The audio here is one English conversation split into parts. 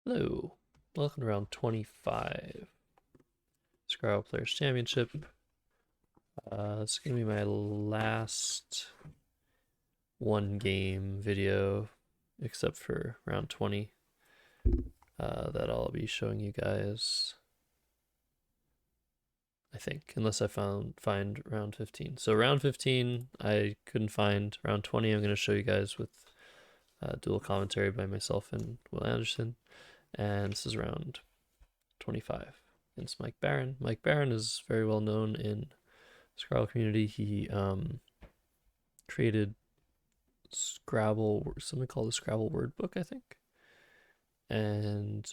Hello, welcome to round 25, Scrabble Players Championship. This is going to be my last one game video, except for round 20, that I'll be showing you guys, I think, unless I find round 15. So round 15, I couldn't find. Round 20, I'm going to show you guys with dual commentary by myself and Will Anderson. And this is round 25 against Mike Barron. Mike Barron is very well known in Scrabble community. He created Scrabble, something called the Scrabble word book, I think. And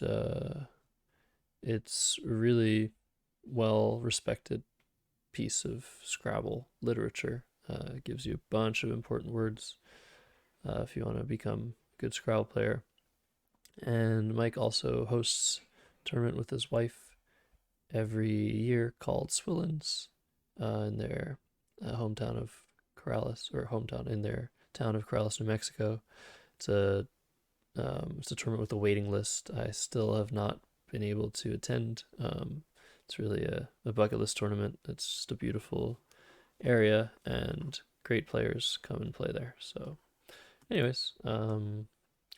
it's a really well respected piece of Scrabble literature. It gives you a bunch of important words if you want to become a good Scrabble player. And Mike also hosts a tournament with his wife every year called Swillens in their hometown of Corrales, or hometown in their town of Corrales, New Mexico. It's a tournament with a waiting list. I still have not been able to attend. It's really a bucket list tournament. It's just a beautiful area and great players come and play there. So, anyways,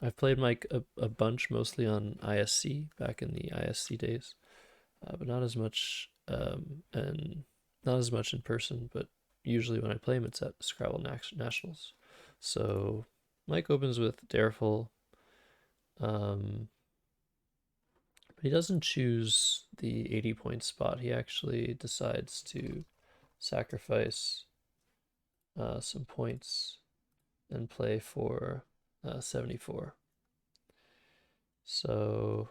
I've played Mike a bunch, mostly on ISC back in the ISC days, but not as much and not as much in person. But usually when I play him, it's at Scrabble Nationals. So Mike opens with Dareful, but he doesn't choose the 80-point spot. He actually decides to sacrifice some points and play for 74. So,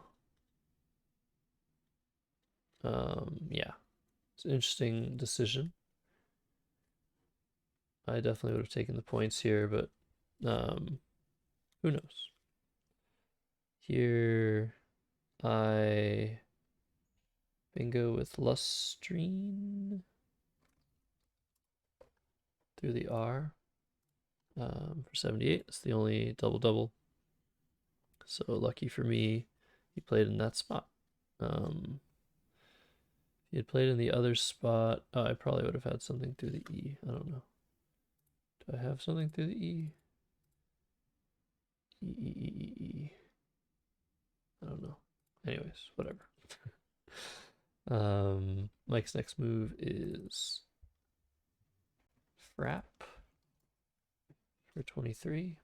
yeah, it's an interesting decision. I definitely would have taken the points here, but who knows? Here, I bingo with Lustrine through the R for 78. It's the only double-double. So lucky for me, he played in that spot. If he had played in the other spot, I probably would have had something through the E. I don't know. Do I have something through the E? E. I don't know. Anyways, whatever. Mike's next move is Frap for 23.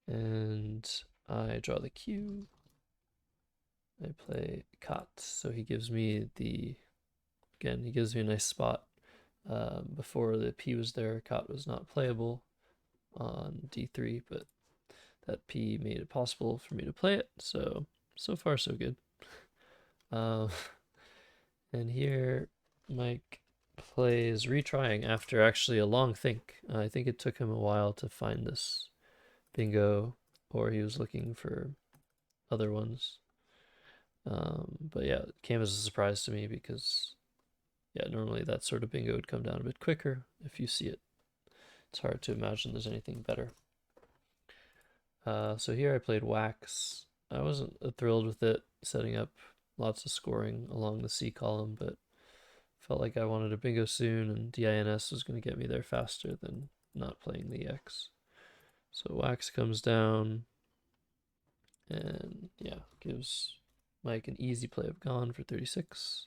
And I draw the Q. I play Cot, so he gives me again, he gives me a nice spot. Before the P was there, Cot was not playable on D3, but that P made it possible for me to play it, so far so good. And here Mike plays retrying after actually a long think. I think it took him a while to find this bingo, or he was looking for other ones. But yeah, it came as a surprise to me because, yeah, normally that sort of bingo would come down a bit quicker if you see it. It's hard to imagine there's anything better. So here I played Wax. I wasn't thrilled with it, setting up lots of scoring along the C column, but felt like I wanted a bingo soon, and DINS was going to get me there faster than not playing the X. So Wax comes down, and yeah, gives Mike an easy play of Gone for 36.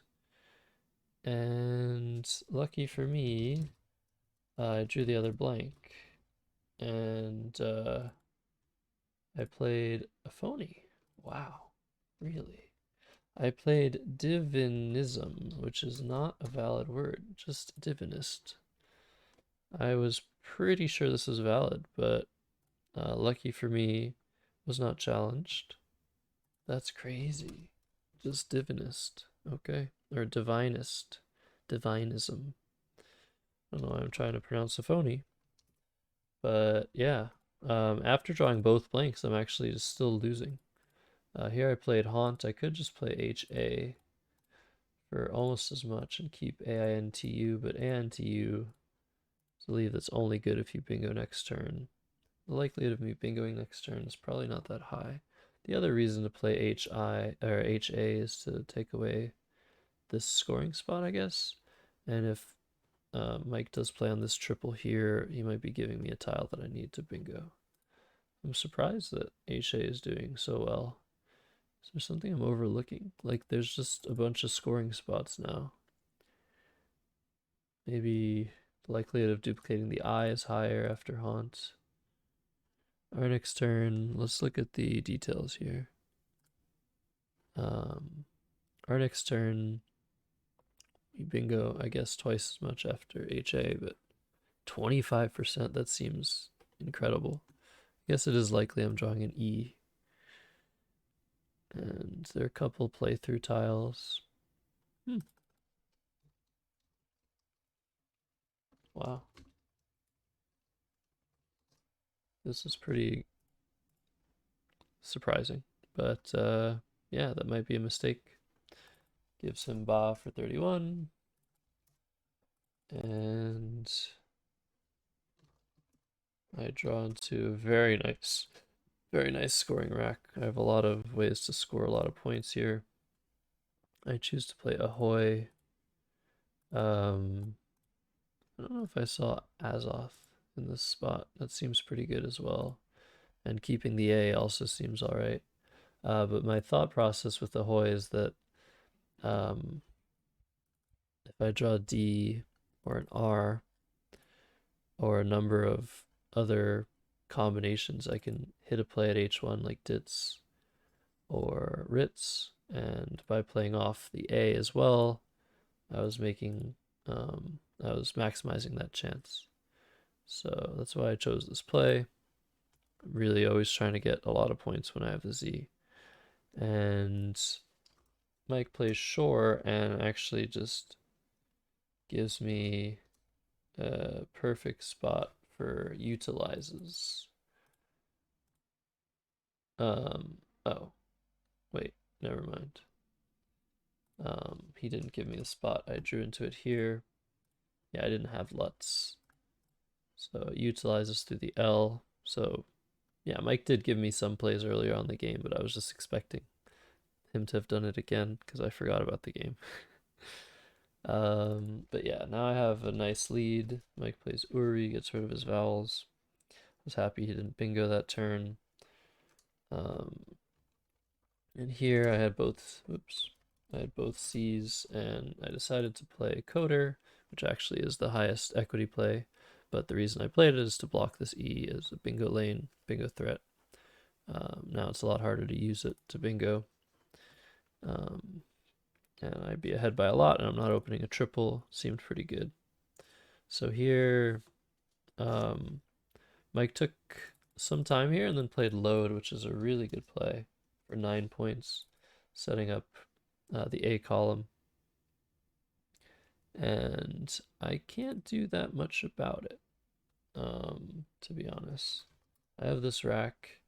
And lucky for me, I drew the other blank, and I played a phony. Wow, really? I played divinism, which is not a valid word, just divinist. I was pretty sure this was valid, but lucky for me, was not challenged. That's crazy. Just divinist. Okay. Or divinist. Divinism. I don't know why I'm trying to pronounce a phony. But yeah. After drawing both blanks, I'm actually just still losing. Here I played Haunt. I could just play HA for almost as much and keep AINTU, but AINTU is a leave that's only good if you bingo next turn. The likelihood of me bingoing next turn is probably not that high. The other reason to play HI or HA is to take away this scoring spot, I guess. And if Mike does play on this triple here, he might be giving me a tile that I need to bingo. I'm surprised that HA is doing so well. Is there something I'm overlooking? Like, there's just a bunch of scoring spots now. Maybe the likelihood of duplicating the I is higher after haunt. Our next turn, let's look at the details here. Our next turn, we bingo, I guess, twice as much after HA, but 25%, that seems incredible. I guess it is likely I'm drawing an E. And there are a couple playthrough tiles. Wow. This is pretty surprising. But yeah, that might be a mistake. Gives him Ba for 31. And I draw into a very nice scoring rack. I have a lot of ways to score a lot of points here. I choose to play Ahoy. I don't know if I saw Azoth in this spot. That seems pretty good as well. And keeping the A also seems alright. But my thought process with Ahoy is that um, if I draw D or an R or a number of other combinations, I can hit a play at H1 like Ditz or Ritz. And by playing off the A as well, I was maximizing that chance. So that's why I chose this play. Really always trying to get a lot of points when I have the Z. And Mike plays Shore and actually just gives me a perfect spot for utilizes. Oh, wait, never mind. He didn't give me the spot. I drew into it here. Yeah, I didn't have LUTs. So it utilizes through the L. So yeah, Mike did give me some plays earlier on the game, but I was just expecting him to have done it again because I forgot about the game. But yeah, now I have a nice lead. Mike plays Uri, gets rid of his vowels. I was happy he didn't bingo that turn. And here I had both C's, and I decided to play Coder, which actually is the highest equity play. But the reason I played it is to block this E as a bingo lane, bingo threat. Now it's a lot harder to use it to bingo. And I'd be ahead by a lot, and I'm not opening a triple. Seemed pretty good. So here, Mike took some time here and then played load, which is a really good play for 9 points, setting up the A column. And I can't do that much about it, to be honest. I have this rack,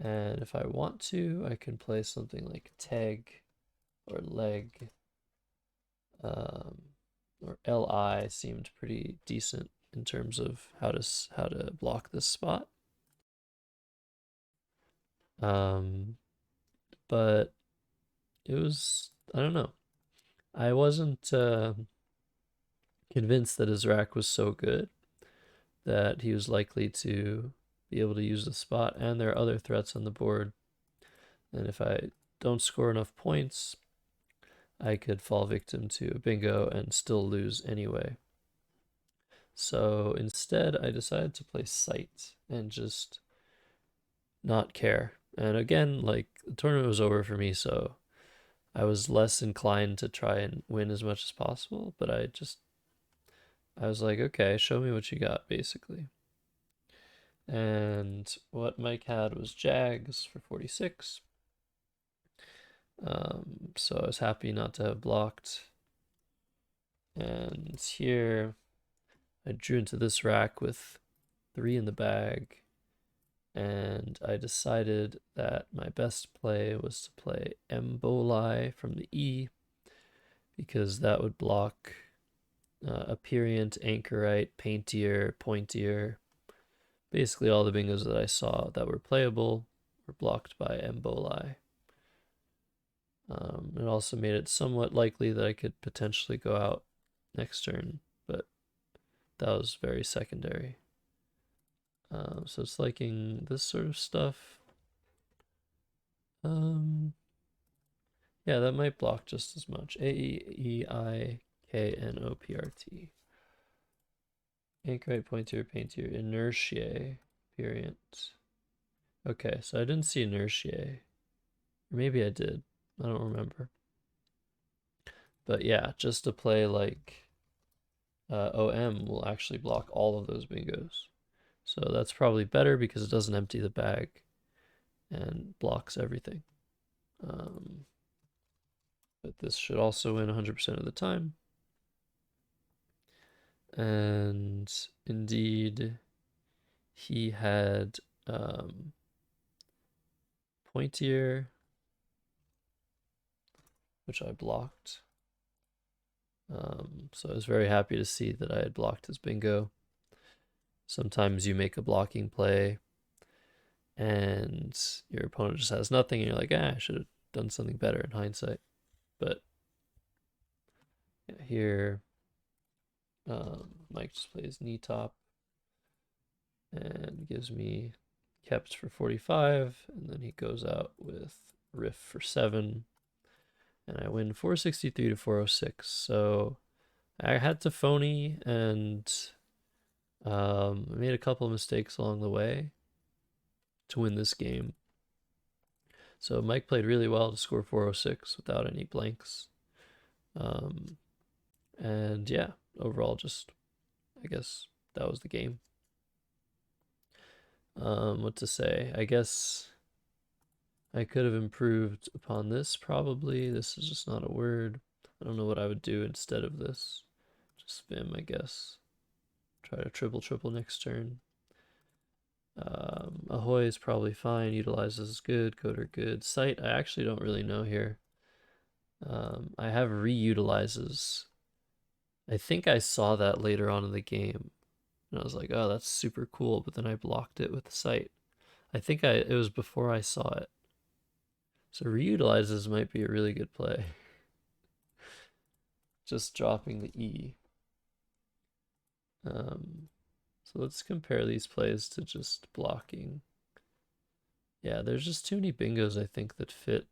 and if I want to, I can play something like tag or leg. Or LI seemed pretty decent in terms of how to block this spot. But it was, I don't know. I wasn't convinced that his rack was so good that he was likely to be able to use the spot, and there are other threats on the board. And if I don't score enough points, I could fall victim to a bingo and still lose anyway. So instead, I decided to play Sight and just not care. And again, like, the tournament was over for me, so I was less inclined to try and win as much as possible, but I was like, okay, show me what you got, basically. And what Mike had was Jags for 46. So I was happy not to have blocked. And here I drew into this rack with 3 in the bag, and I decided that my best play was to play Emboli from the E, because that would block Aperient, Anchorite, Paintier, Pointier, basically all the bingos that I saw that were playable were blocked by emboli. It also made it somewhat likely that I could potentially go out next turn, but that was very secondary. So it's liking this sort of stuff. Yeah, that might block just as much. Aeiknoprt. Anchorite, pointer, painter, inertiae, variant. Okay, so I didn't see inertiae. Or maybe I did. I don't remember. But yeah, just to play like OM will actually block all of those bingos. So that's probably better because it doesn't empty the bag and blocks everything. But this should also win 100% of the time. And indeed, he had pointier, which I blocked. So I was very happy to see that I had blocked his bingo. Sometimes you make a blocking play and your opponent just has nothing and you're like, I should have done something better in hindsight. But yeah, here, Mike just plays knee top and gives me kept for 45, and then he goes out with riff for 7, and I win 463 to 406. So I had to phony, and I made a couple of mistakes along the way to win this game. So Mike played really well to score 406 without any blanks. And yeah, overall, just I guess that was the game. What to say? I guess I could have improved upon this, probably. This is just not a word. I don't know what I would do instead of this. Just Vim, I guess. Try to triple next turn. Ahoy is probably fine. Utilizes is good. Coder good. Sight, I actually don't really know here. I have reutilizes. I think I saw that later on in the game. And I was like, oh, that's super cool. But then I blocked it with the sight. I think it was before I saw it. So reutilizes might be a really good play. Just dropping the E. So let's compare these plays to just blocking. Yeah, there's just too many bingos, I think, that fit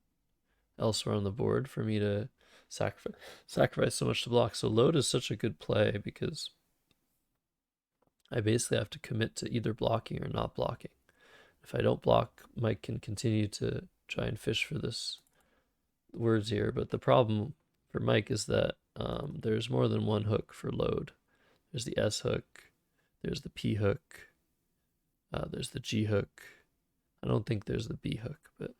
elsewhere on the board for me to sacrifice so much to block. So load is such a good play because I basically have to commit to either blocking or not blocking. If I don't block, Mike can continue to try and fish for this words here. But the problem for Mike is that there's more than one hook for load. There's the S hook, there's the P hook, there's the G hook. I don't think there's the B hook, but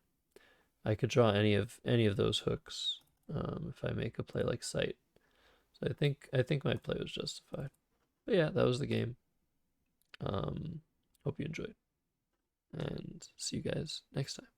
I could draw any of those hooks if I make a play like sight. So I think my play was justified. But yeah, that was the game. Hope you enjoyed, and see you guys next time.